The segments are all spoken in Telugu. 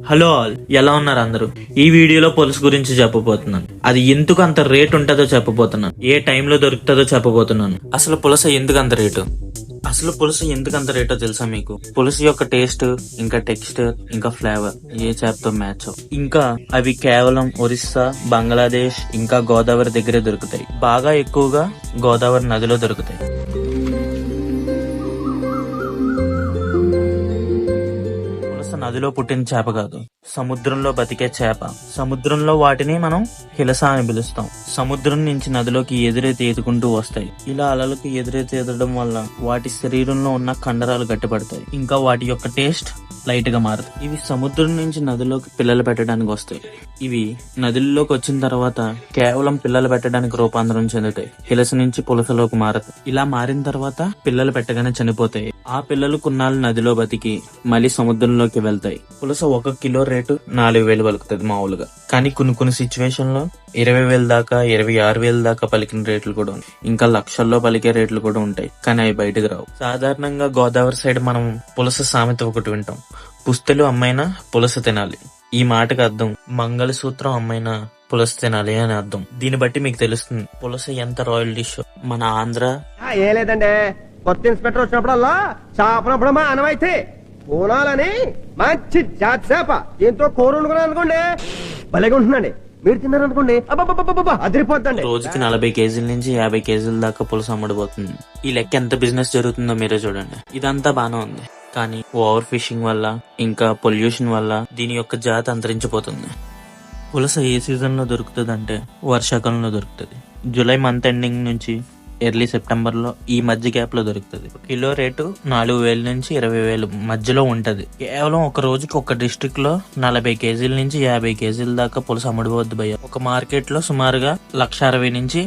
హలో ఆల్, ఎలా ఉన్నారు అందరూ? ఈ వీడియోలో పులుసు గురించి చెప్పబోతున్నాను. అది ఎందుకు అంత రేట్ ఉంటుందో చెప్పబోతున్నాను. ఏ టైంలో దొరుకుతుందో చెప్పబోతున్నాను. అసలు పులస ఎందుకు అంత రేటు? అసలు పులుసు ఎందుకు అంత రేటో తెలుసా మీకు? పులుసు యొక్క టేస్ట్, ఇంకా టెక్స్చర్, ఇంకా ఫ్లేవర్ ఏ చేపతో మ్యాచ్ అవ్వవు. ఇంకా అవి కేవలం ఒరిస్సా, బంగ్లాదేశ్, ఇంకా గోదావరి దగ్గరే దొరుకుతాయి. బాగా ఎక్కువగా గోదావరి నదిలో దొరుకుతాయి. నదిలో పుట్టిన చేప కాదు, సముద్రంలో బతికే చేప. సముద్రంలో వాటిని మనం హిలస అని పిలుస్తాం. సముద్రం నుంచి నదిలోకి ఎదురైతే ఈదుకుంటూ వస్తాయి. ఇలా అలలకు ఎదురైతే ఎదడం వల్ల వాటి శరీరంలో ఉన్న కండరాలు గట్టిపడతాయి. ఇంకా వాటి యొక్క టేస్ట్ లైట్ గా మారదు. ఇవి సముద్రం నుంచి నదిలోకి పిల్లలు పెట్టడానికి వస్తాయి. ఇవి నదుల్లోకి వచ్చిన తర్వాత కేవలం పిల్లలు పెట్టడానికి రూపాంతరం చెందుతాయి. హిలస నుంచి పులసలోకి మారతాయి. ఇలా మారిన తర్వాత పిల్లలు పెట్టగానే చనిపోతాయి. ఆ పిల్లలు కొన్నాళ్ళు నదిలో బతికి మళ్ళీ సముద్రంలోకి వెళ్తాయి. పులస 1 కిలో రేటు 4,000 పలుకుతుంది మామూలుగా. కానీ కొన్ని సిచ్యువేషన్ లో 20,000 దాకా, 26,000 దాకా పలికిన రేట్లు కూడా ఉన్నాయి. ఇంకా లక్షల్లో పలికే రేట్లు కూడా ఉంటాయి. కానీ అవి బయటకు రావు. సాధారణంగా గోదావరి సైడ్ మనం పులస సామెత ఒకటి వింటాం. పుస్తెలు అమ్మైనా పులస తినాలి. ఈ మాటకు అర్థం మంగళసూత్రం అమ్మైనా పులస తినాలి అని అర్థం. దీన్ని బట్టి మీకు తెలుస్తుంది పులస ఎంత రాయల్ డిష్. మన ఆంధ్ర ఏ లేదండి, కొత్త ఇన్స్పెక్టర్ వచ్చినప్పుడల్లా చేపనప్పుడు మా అనవైతే పూనాలని మంచి జాతి చేప దీంతో కూర వండుకున్నాను అనుకోండి భలేగా ఉంటుందండి. మీరు తిన్నారనుకోండి అబ్బా అదిరిపోద్దండి. రోజుకి 40 కేజీల నుంచి 50 కేజీల దాకా పులస అమ్ముడుపోతుంది. ఈ లెక్క ఎంత బిజినెస్ జరుగుతుందో మీరే చూడండి. ఇదంతా బానే ఉంది, కానీ ఓవర్ ఫిషింగ్ వల్ల ఇంకా పొల్యూషన్ వల్ల దీని యొక్క జాతి అంతరించిపోతుంది. పులస ఏ సీజన్ లో దొరుకుతుంది అంటే వర్షాకాలంలో దొరుకుతుంది. జూలై మంత్ ఎండింగ్ నుంచి ఎర్లీ సెప్టెంబర్ లో ఈ మధ్య గ్యాప్ లో దొరుకుతుంది. కిలో రేటు 4,000 నుంచి 20,000 మధ్యలో ఉంటది. కేవలం ఒక రోజుకి ఒక డిస్ట్రిక్ట్ లో 40 కేజీల నుంచి 50 కేజీల దాకా పులస అమ్ముడుపోద్ది భయ్య. ఒక మార్కెట్ లో సుమారుగా 1,60,000 నుంచి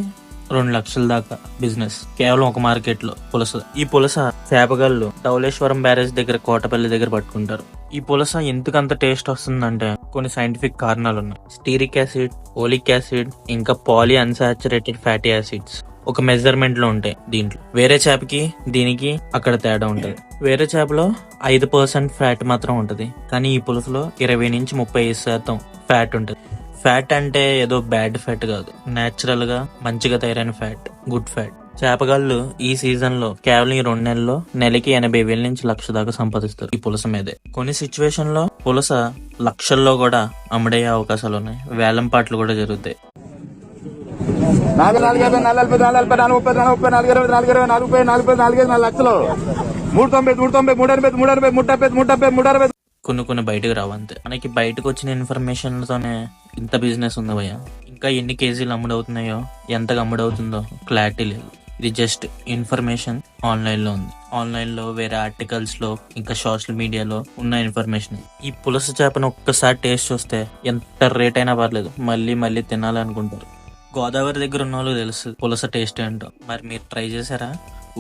2,00,000 దాకా బిజినెస్ కేవలం ఒక మార్కెట్ లో పులస. ఈ పులస చేపగాళ్ళు ధవళేశ్వరం బ్యారేజ్ దగ్గర, కోటపల్లి దగ్గర పట్టుకుంటారు. ఈ పులస ఎందుకు అంత టేస్ట్ వస్తుందంటే కొన్ని సైంటిఫిక్ కారణాలు ఉన్నాయి. స్టీరిక్ యాసిడ్, ఓలిక్ యాసిడ్, ఇంకా పాలీ అన్సాచురేటెడ్ ఫ్యాటీ యాసిడ్స్ ఒక మెజర్మెంట్ లో ఉంటాయి. దీంట్లో వేరే చేపకి దీనికి అక్కడ తేడా ఉంటది. వేరే చేపలో 5% ఫ్యాట్ మాత్రం ఉంటది, కానీ ఈ పులుసులో 20 నుంచి 30% ఫ్యాట్ ఉంటది. ఫ్యాట్ అంటే ఏదో బ్యాడ్ ఫ్యాట్ కాదు, నేచురల్ గా మంచిగా తయారైన ఫ్యాట్, గుడ్ ఫ్యాట్. చేపగాళ్ళు ఈ సీజన్ లో కేవలం ఈ 2 నెలల్లో నెలకి 80,000 నుంచి 1,00,000 దాకా సంపాదిస్తారు ఈ పులస మీదే. కొన్ని సిచ్యువేషన్ లో పులస లక్షల్లో కూడా అమ్ముడయ్యే అవకాశాలు ఉన్నాయి. వేలం పాటలు కూడా జరుగుతాయి. 4,40,40,40,40,40,40,40,40,40,40,40,40,40,40,40,40,40,40,40,40,40,40,40,40,40,40,40,40,40,40,40,40,40,40,40,40,40,40,40,40,40,40,40,40,40,40,40,40,40,40,40,40,40,40,40,40,40,40, కొన్ని బయటకు వచ్చిన ఇన్ఫర్మేషన్ తోనే ఇంత బిజినెస్ ఉంది భయ్య. ఇంకా ఎన్ని కేజీలు అమ్ముడవుతున్నాయో, ఎంతగా అమ్ముడవుతుందో క్లారిటీ లేదు. ఇది జస్ట్ ఇన్ఫర్మేషన్ ఆన్లైన్ లో ఉంది. ఆన్లైన్ లో వేరే ఆర్టికల్స్ లో ఇంకా సోషల్ మీడియాలో ఉన్న ఇన్ఫర్మేషన్. ఈ పులస చేపను ఒక్కసారి టేస్ట్ చూస్తే ఎంత రేట్ అయినా పర్లేదు, మళ్ళీ మళ్ళీ తినాలనుకుంటారు. గోదావరి దగ్గర ఉన్న వాళ్ళు తెలుసు పులస టేస్ట్ ఏంటో. మరి మీరు ట్రై చేశారా?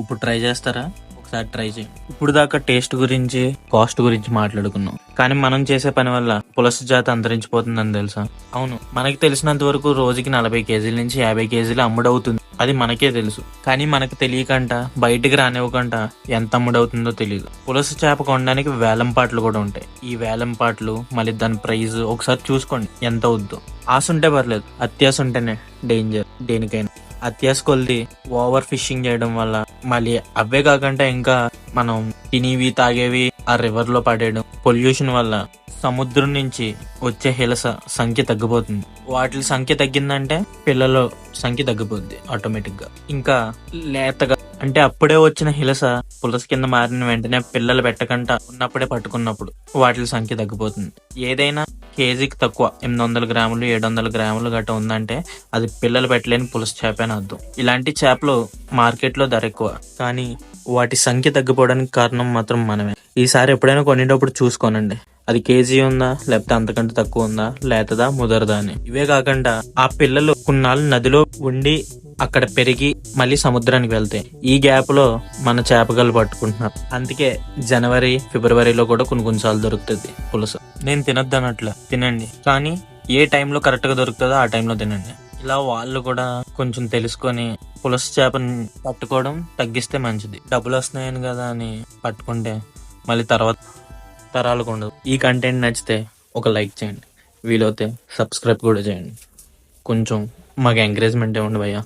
ఇప్పుడు ట్రై చేస్తారా? ఒకసారి ట్రై చేయండి. ఇప్పుడు దాకా టేస్ట్ గురించి, కాస్ట్ గురించి మాట్లాడుకున్నాం, కానీ మనం చేసే పని వల్ల పులస జాతి అంతరించిపోతుందని తెలుసా? అవును, మనకి తెలిసినంత వరకు రోజుకి 40 కేజీల నుంచి 50 కేజీలు అమ్ముడవుతుంది. అది మనకే తెలుసు, కానీ మనకు తెలియకంట, బయటికి రానివ్వకంట ఎంత అమ్ముడవుతుందో తెలియదు. పులస చేప కొనడానికి వేలం పాటలు కూడా ఉంటాయి. ఈ వేలం పాటలు మళ్ళీ దాని ప్రైజ్ ఒకసారి చూసుకోండి ఎంత అవుద్దో. ఆశ ఉంటే పర్లేదు, అత్యాశ ఉంటేనే డేంజర్ దేనికైనా. అత్యాశ కొలిది ఓవర్ ఫిషింగ్ చేయడం వల్ల మళ్ళీ అవే కాకుండా ఇంకా మనం తినేవి, తాగేవి ఆ రివర్ లో పడేయడం, పొల్యూషన్ వల్ల సముద్రం నుంచి వచ్చే హిలస సంఖ్య తగ్గిపోతుంది. వాటి సంఖ్య తగ్గిందంటే పిల్లల సంఖ్య తగ్గిపోద్ది ఆటోమేటిక్ గా. ఇంకా లేతగా అంటే అప్పుడే వచ్చిన హిలస పులస కింద మారిన వెంటనే పిల్లలు పెట్టకుండా ఉన్నప్పుడే పట్టుకున్నప్పుడు వాటి సంఖ్య తగ్గిపోతుంది. ఏదైనా కేజీకి తక్కువ 800 గ్రాములు 700 గ్రాములు గట్ట ఉందంటే అది పిల్లలు పెట్టలేని పులస చేప అని అర్థం. ఇలాంటి చేపలు మార్కెట్ లో ధర ఎక్కువ, కానీ వాటి సంఖ్య తగ్గిపోవడానికి కారణం మాత్రం మనమే. ఈసారి ఎప్పుడైనా కొనేటప్పుడు చూసుకోనండి, అది కేజీ ఉందా లేకపోతే అంతకంటే తక్కువ ఉందా, లేతదా ముదరదా అని. ఇవే కాకుండా ఆ పిల్లలు కొన్నాళ్ళు నదిలో ఉండి అక్కడ పెరిగి మళ్ళీ సముద్రానికి వెళ్తాయి. ఈ గ్యాప్ లో మన చేపగాళ్ళు పట్టుకుంటున్నారు. అందుకే జనవరి, ఫిబ్రవరిలో కూడా కొన్నిసార్లు దొరుకుతుంది పులస. నేను తినొద్దు అన్నట్ల తినండి, కానీ ఏ టైంలో కరెక్ట్ గా దొరుకుతుందో ఆ టైంలో తినండి. ఇలా వాళ్ళు కూడా కొంచెం తెలుసుకొని పులస చేపని పట్టుకోవడం తగ్గిస్తే మంచిది. డబ్బులు వస్తున్నాయని కదా అని పట్టుకుంటే మళ్ళీ తర్వాత తరాలకు ఉండదు. ఈ కంటెంట్ నచ్చితే ఒక లైక్ చేయండి, వీలైతే సబ్స్క్రైబ్ కూడా చేయండి. కొంచెం మాకు ఎంకరేజ్మెంట్ ఇవ్వండి భయ్యా.